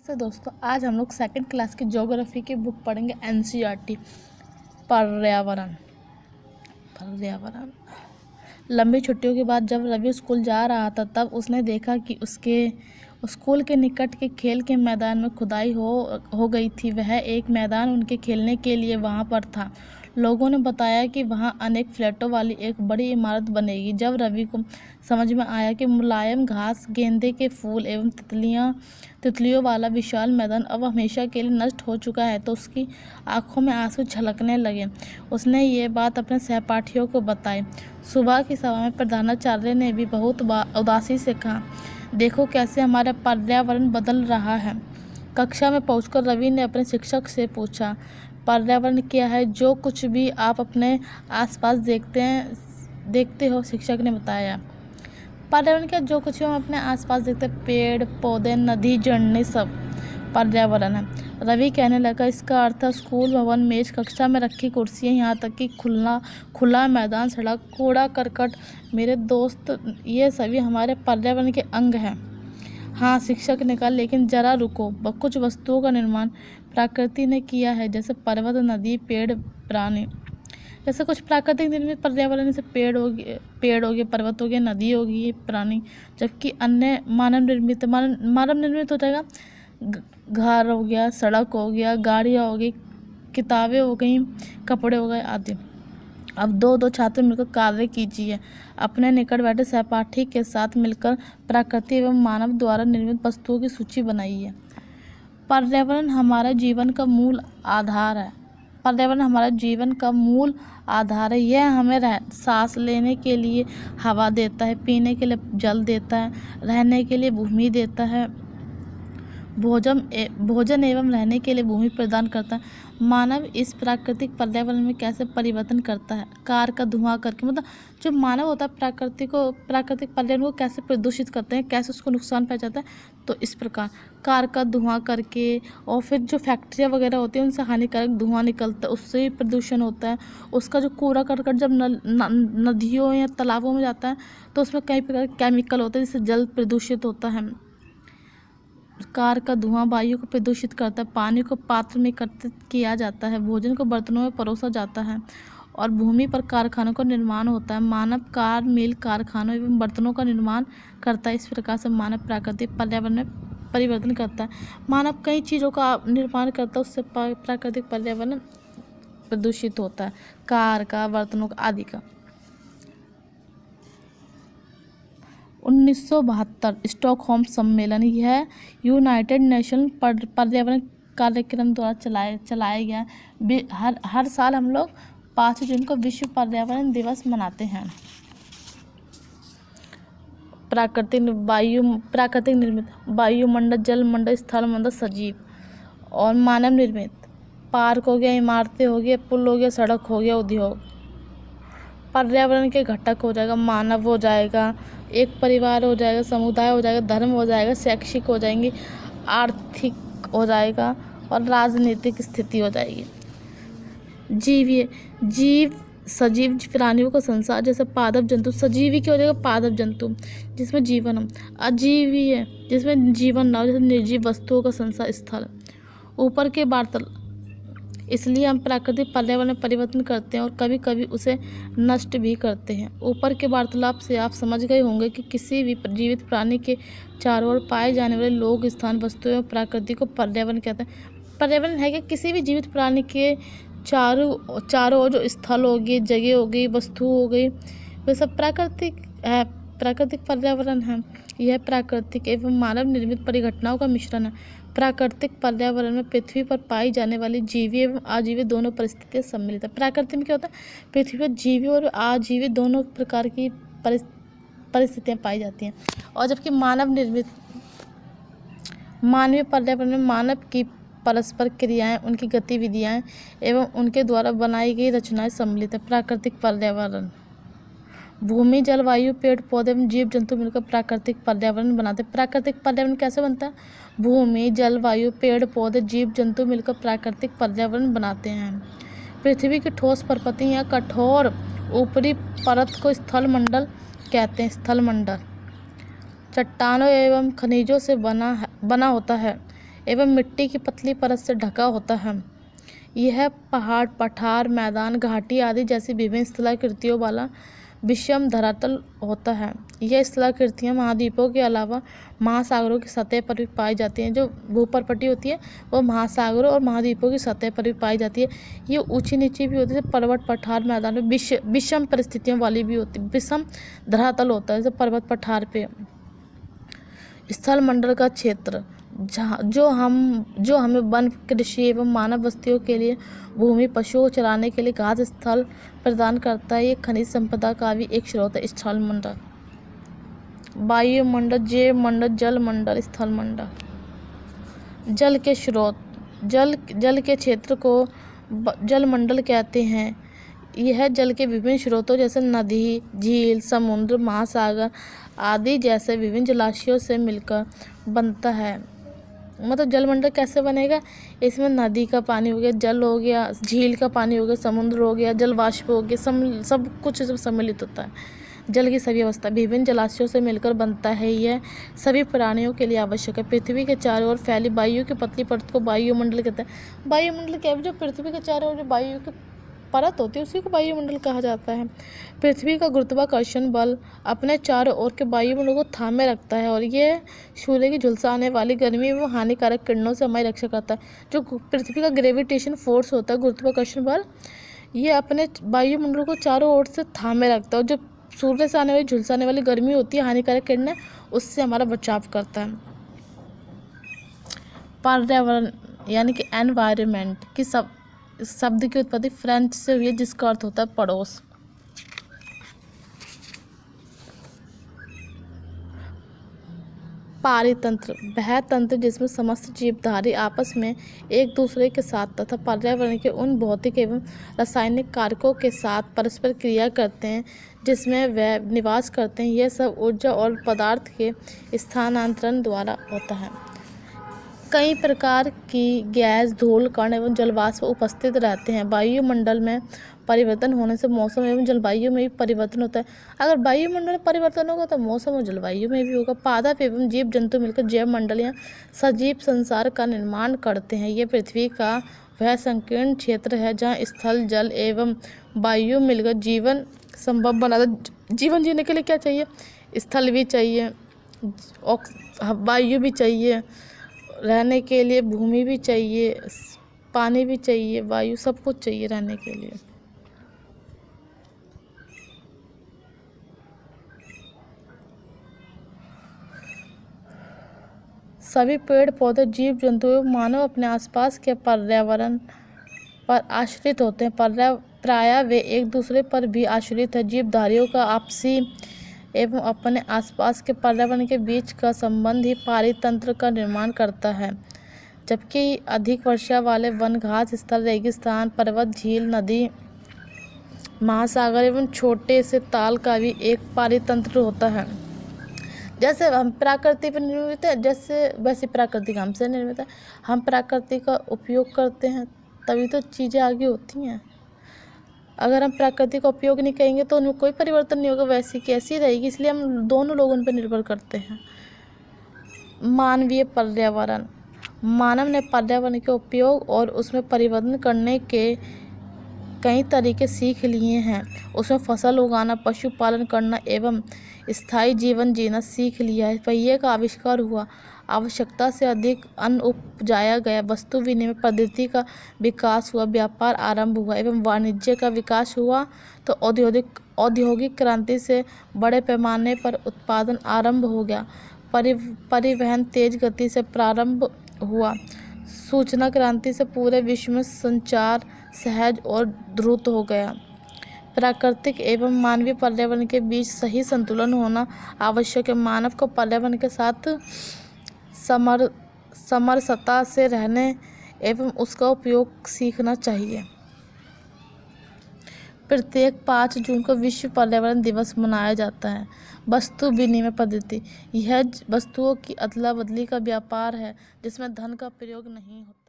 नमस्ते दोस्तों, आज हम लोग सेकंड क्लास की ज्योग्राफी की बुक पढ़ेंगे। एनसीईआरटी पर्यावरण। लंबी छुट्टियों के बाद जब रवि स्कूल जा रहा था तब उसने देखा कि उसके स्कूल के निकट के खेल के मैदान में खुदाई हो गई थी। वह एक मैदान उनके खेलने के लिए वहां पर था। लोगों ने बताया कि वहां अनेक फ्लैटों वाली एक बड़ी इमारत बनेगी। जब रवि को समझ में आया कि मुलायम घास, गेंदे के फूल एवं तितलियों वाला विशाल मैदान अब हमेशा के लिए नष्ट हो चुका है तो उसकी आंखों में आंसू छलकने लगे। उसने ये बात अपने सहपाठियों को बताई। सुबह की सभा में प्रधानाचार्य ने भी बहुत उदासी से कहा, देखो कैसे हमारा पर्यावरण बदल रहा है। कक्षा में पहुंचकर रवि ने अपने शिक्षक से पूछा, पर्यावरण क्या है? जो कुछ भी आप अपने आसपास देखते हो। शिक्षक ने बताया, पर्यावरण क्या? जो कुछ भी हम अपने आसपास देखते हैं, पेड़ पौधे, नदी, झरने, सब पर्यावरण है। रवि कहने लगा, इसका अर्थ है स्कूल, भवन, मेज, कक्षा में रखी कुर्सियाँ, यहाँ तक कि खुला मैदान, सड़क, कूड़ा करकट। मेरे दोस्त, ये सभी हमारे पर्यावरण के अंग हैं। हाँ, शिक्षक ने कहा, लेकिन जरा रुको। कुछ वस्तुओं का निर्माण प्रकृति ने किया है, जैसे पर्वत, नदी, पेड़, प्राणी। जैसे कुछ प्राकृतिक निर्मित पर्यावरण से पेड़ हो गए, पर्वत हो गए, नदी होगी, प्राणी। जबकि अन्य मानव निर्मित हो जाएगा, घर हो गया, सड़क हो गया, गाड़ियाँ हो गई, किताबें हो गई, कपड़े हो गए आदि। अब दो छात्र मिलकर कार्य कीजिए। अपने निकट बैठे सहपाठी के साथ मिलकर प्रकृति एवं मानव द्वारा निर्मित वस्तुओं की सूची बनाइए। पर्यावरण हमारे जीवन का मूल आधार है। पर्यावरण हमारे जीवन का मूल आधार है। यह हमें सांस लेने के लिए हवा देता है, पीने के लिए जल देता है, रहने के लिए भूमि देता है, भोजन एवं रहने के लिए भूमि प्रदान करता है। मानव इस प्राकृतिक पर्यावरण में कैसे परिवर्तन करता है? कार का धुआं करके, मतलब जो मानव होता है प्राकृतिक पर्यावरण को कैसे प्रदूषित करते हैं, कैसे उसको नुकसान पहुंचाता है। तो इस प्रकार कार का धुआं करके, और फिर जो फैक्ट्रियाँ वगैरह होती हैं उनसे हानिकारक धुआं निकलता है, उससे भी प्रदूषण होता है। उसका जो कूड़ा करकट जब नदियों या तालाबों में जाता है तो उसमें कई प्रकार के केमिकल होते हैं, जिससे जल प्रदूषित होता है। कार का धुआं वायु को प्रदूषित करता है, पानी को पात्र में एकत्रित किया जाता है, भोजन को बर्तनों में परोसा जाता है और भूमि पर कारखानों का निर्माण होता है। मानव कार, मिल, कारखानों एवं बर्तनों का निर्माण करता है। इस प्रकार से मानव प्राकृतिक पर्यावरण में परिवर्तन करता है। मानव कई चीज़ों का निर्माण करता है, उससे प्राकृतिक पर्यावरण प्रदूषित होता है, कार का, बर्तनों का आदि का। 1972 स्टॉकहोम सम्मेलन, यह यूनाइटेड नेशन पर्यावरण कार्यक्रम द्वारा चलाया गया। हर साल हम लोग 5 जून को विश्व पर्यावरण दिवस मनाते हैं। प्राकृतिक निर्मित वायुमंडल, जलमंडल, स्थलमंडल, सजीव और मानव निर्मित पार्क हो गया, इमारतें हो गया, पुल हो गया, सड़क हो गया, उद्योग। पर्यावरण के घटक हो जाएगा, मानव हो जाएगा, एक परिवार हो जाएगा, समुदाय हो जाएगा, धर्म हो जाएगा, शैक्षिक हो जाएंगे, आर्थिक हो जाएगा और राजनीतिक स्थिति हो जाएगी। जीव सजीव प्राणियों का संसार, जैसे पादप जंतु। सजीवी क्या हो जाएगा? पादप जंतु, जिसमें जीवन हो। अजीवीय, जिसमें जीवन ना हो, जैसे निर्जीव वस्तुओं का संसार, स्थल। ऊपर के वार्तालाप, इसलिए हम प्राकृतिक पर्यावरण में परिवर्तन करते हैं और कभी कभी उसे नष्ट भी करते हैं। ऊपर के वार्तालाप से आप समझ गए होंगे कि किसी भी जीवित प्राणी के चारों ओर पाए जाने वाले लोग, स्थान, वस्तुएं और प्रकृति को पर्यावरण कहते हैं। पर्यावरण है कि किसी भी जीवित प्राणी के चारों ओर जो स्थल हो गए, जगह हो गई, वस्तु हो गई, वे सब प्राकृतिक है, प्राकृतिक पर्यावरण है। यह प्राकृतिक एवं मानव निर्मित परिघटनाओं का मिश्रण है। प्राकृतिक पर्यावरण में पृथ्वी पर पाई जाने वाली जीवी एवं आजीवी दोनों परिस्थितियां सम्मिलित है। प्राकृतिक में क्या होता है? पृथ्वी पर जीवी और आजीवी दोनों प्रकार की परिस्थितियां पाई जाती हैं। और जबकि मानवीय पर्यावरण में मानव की परस्पर क्रियाएं, उनकी गतिविधियां एवं उनके द्वारा बनाई गई रचनाएं सम्मिलित है। प्राकृतिक पर्यावरण भूमि, जलवायु, पेड़ पौधे एवं जीव जंतु मिलकर प्राकृतिक पर्यावरण बनाते हैं। प्राकृतिक पर्यावरण कैसे बनता है? भूमि, जलवायु, पेड़ पौधे, जीव जंतु मिलकर प्राकृतिक पर्यावरण बनाते हैं। पृथ्वी की ठोस परत या कठोर ऊपरी परत को स्थलमंडल कहते हैं। स्थलमंडल चट्टानों एवं खनिजों से बना होता है। एवं मिट्टी की पतली परत से ढका होता है। यह पहाड़, पठार, मैदान, घाटी आदि जैसी विभिन्न स्थलाकृतियों वाला विषम धरातल होता है। यह स्थलाकृतियाँ महाद्वीपों के अलावा महासागरों की सतह पर भी पाई जाती हैं। जो भूपर्पटी होती है वो महासागरों और महाद्वीपों की सतह पर भी पाई जाती है। ये ऊंची नीची भी होती है, पर्वत, पठार, मैदान में विषम परिस्थितियों वाली भी होती है, विषम धरातल होता है। जैसे पर्वत पठार पे स्थल मंडल का क्षेत्र जो हमें वन, कृषि एवं मानव बस्तियों के लिए भूमि, पशुओं को चराने के लिए घास स्थल प्रदान करता है। ये खनिज संपदा का भी एक स्रोत है। स्थल मंडल, वायुमंडल, जैव मंडल, जल मंडल, स्थल मंडल। जल के स्रोत, जल के क्षेत्र को जल मंडल कहते हैं। यह जल के विभिन्न स्रोतों जैसे नदी, झील, समुद्र, महासागर आदि जैसे विभिन्न जलाशयों से मिलकर बनता है। मतलब जलमंडल कैसे बनेगा? इसमें नदी का पानी हो गया, जल हो गया, झील का पानी हो गया, समुद्र हो गया, जल वाष्प हो गया, सब कुछ इसमें सम्मिलित होता है। जल की सभी अवस्था विभिन्न जलाशयों से मिलकर बनता है। यह सभी प्राणियों के लिए आवश्यक है। पृथ्वी के चारों ओर फैली वायु की पतली परत को वायुमंडल कहते हैं। वायुमंडल क्या है? जो पृथ्वी के चारों ओर वायु की परत होती है उसी को वायुमंडल कहा जाता है। पृथ्वी का गुरुत्वाकर्षण बल अपने चारों ओर के वायुमंडल को थामे रखता है और ये सूर्य की झुलसाने वाली गर्मी एवं हानिकारक किरणों से हमारी रक्षा करता है। जो पृथ्वी का ग्रेविटेशन फोर्स होता है, गुरुत्वाकर्षण बल, ये अपने वायुमंडल को चारों ओर से थामे रखता है और जो सूर्य से आने वाली झुलसाने वाली गर्मी होती है, हानिकारक किरणें, उससे हमारा बचाव करता है। पर्यावरण यानी कि एनवायरनमेंट की शब्द की उत्पत्ति फ्रेंच से हुई है जिसका अर्थ होता है पड़ोस। पारितंत्र वह तंत्र जिसमें समस्त जीवधारी आपस में एक दूसरे के साथ तथा पर्यावरण के उन भौतिक एवं रासायनिक कारकों के साथ परस्पर क्रिया करते हैं जिसमें वह निवास करते हैं। यह सब ऊर्जा और पदार्थ के स्थानांतरण द्वारा होता है। कई प्रकार की गैस, धूल कण एवं जलवाष्प उपस्थित रहते हैं। वायुमंडल में परिवर्तन होने से मौसम एवं जलवायु में भी परिवर्तन होता है। अगर वायुमंडल में परिवर्तन होगा तो मौसम और जलवायु में भी होगा। पादप एवं जीव जंतु मिलकर जैव मंडल या सजीव संसार का निर्माण करते हैं। यह पृथ्वी का वह संकीर्ण क्षेत्र है जहाँ स्थल, जल एवं वायु मिलकर जीवन संभव बनाता। जीवन जीने के लिए क्या चाहिए? स्थल भी चाहिए, वायु भी चाहिए, रहने के लिए भूमि भी चाहिए, पानी भी चाहिए, वायु, सब कुछ चाहिए रहने के लिए। सभी पेड़ पौधे, जीव जंतु एवं मानव अपने आसपास के पर्यावरण पर आश्रित होते हैं। प्रायः वे एक दूसरे पर भी आश्रित है। जीवधारियों का आपसी एवं अपने आसपास के पर्यावरण के बीच का संबंध ही पारितंत्र का निर्माण करता है। जबकि अधिक वर्षा वाले वन, घास स्थल, रेगिस्तान, पर्वत, झील, नदी, महासागर एवं छोटे से ताल का भी एक पारितंत्र होता है। जैसे हम प्रकृति पर निर्मित है, वैसे प्रकृति हमसे निर्मित है। हम प्रकृति का उपयोग करते हैं तभी तो चीज़ें आगे होती हैं। अगर हम प्रकृति का उपयोग नहीं करेंगे तो उनमें कोई परिवर्तन नहीं होगा, वैसी कैसी रहेगी। इसलिए हम दोनों लोगों पर निर्भर करते हैं। मानवीय पर्यावरण, मानव ने पर्यावरण के उपयोग और उसमें परिवर्तन करने के कई तरीके सीख लिए हैं। उसमें फसल उगाना, पशुपालन करना एवं स्थायी जीवन जीना सीख लिया है। पहिए का आविष्कार हुआ, आवश्यकता से अधिक अन्न उपजाया गया, वस्तु विनिमय पद्धति का विकास हुआ, व्यापार आरंभ हुआ एवं वाणिज्य का विकास हुआ तो औद्योगिक क्रांति से बड़े पैमाने पर उत्पादन आरंभ हो गया। परिवहन तेज गति से प्रारंभ हुआ। सूचना क्रांति से पूरे विश्व में संचार सहज और द्रुत हो गया। प्राकृतिक एवं मानवीय पर्यावरण के बीच सही संतुलन होना आवश्यक है। मानव को पर्यावरण के साथ समरसता से रहने एवं उसका उपयोग सीखना चाहिए। प्रत्येक 5 जून को विश्व पर्यावरण दिवस मनाया जाता है। वस्तु विनिमय पद्धति, यह वस्तुओं की अदला बदली का व्यापार है जिसमें धन का प्रयोग नहीं होता।